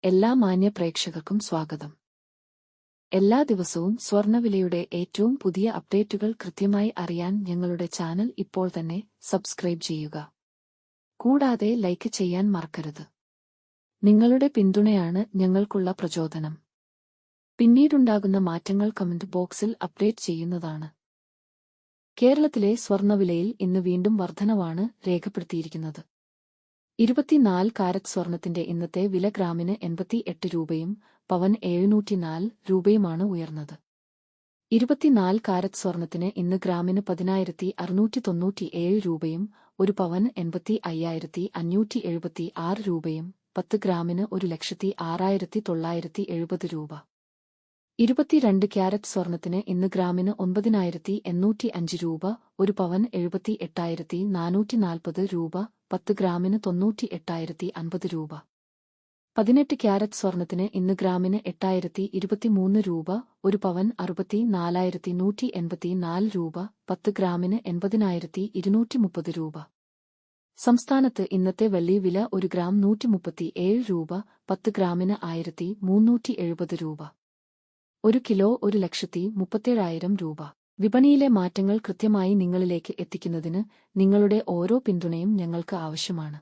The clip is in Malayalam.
എല്ലാ മാന്യ പ്രേക്ഷകർക്കും സ്വാഗതം. എല്ലാ ദിവസവും സ്വർണ്ണവിലയുടെ ഏറ്റവും പുതിയ അപ്ഡേറ്റുകൾ കൃത്യമായി അറിയാൻ ഞങ്ങളുടെ ചാനൽ ഇപ്പോൾ തന്നെ സബ്സ്ക്രൈബ് ചെയ്യുക. കൂടാതെ ലൈക്ക് ചെയ്യാൻ മറക്കരുത്. നിങ്ങളുടെ പിന്തുണയാണ് ഞങ്ങൾക്കുള്ള പ്രചോദനം. പിന്നീടുണ്ടാകുന്ന മാറ്റങ്ങൾ കമന്റ് ബോക്സിൽ അപ്ഡേറ്റ് ചെയ്യുന്നതാണ്. കേരളത്തിലെ സ്വർണ്ണവിലയിൽ ഇന്ന് വീണ്ടും വർധനവാണ് രേഖപ്പെടുത്തിയിരിക്കുന്നത്. 24 കാരറ്റ് സ്വർണത്തിന്റെ ഇന്നത്തെ വില ഗ്രാമിന് 88 രൂപയും പവൻ 704 രൂപയുമാണ് ഉയർന്നത്. 24 കാരറ്റ് സ്വർണത്തിന് ഇന്ന് ഗ്രാമിന് 10,697 രൂപയും ഒരു പവൻ 85,576 രൂപയും 10 ഗ്രാമിന് 1,06,970 രൂപ. 22 ക്യാരറ്റ് സ്വർണത്തിന് ഇന്ന് ഗ്രാമിന് 9,805 രൂപ, ഒരു പവൻ 78,440 രൂപ, 10 ഗ്രാമിന് 98,050 രൂപ. 18 ക്യാരറ്റ് സ്വർണത്തിന് ഇന്ന് ഗ്രാമിന് 8,023 രൂപ, ഒരു പവൻ 64,184 രൂപ, 10 ഗ്രാമിന് 80,230 രൂപ. സംസ്ഥാനത്ത് ഇന്നത്തെ വെള്ളി വില 1 ഗ്രാം 137 രൂപ, 10 ഗ്രാമിന് 1,370 രൂപ. 1 കിലോ 1,37,000 രൂപ. വിപണിയിലെ മാറ്റങ്ങൾ കൃത്യമായി നിങ്ങളിലേക്ക് എത്തിക്കുന്നതിന് നിങ്ങളുടെ ഓരോ പിന്തുണയും ഞങ്ങൾക്ക് ആവശ്യമാണ്.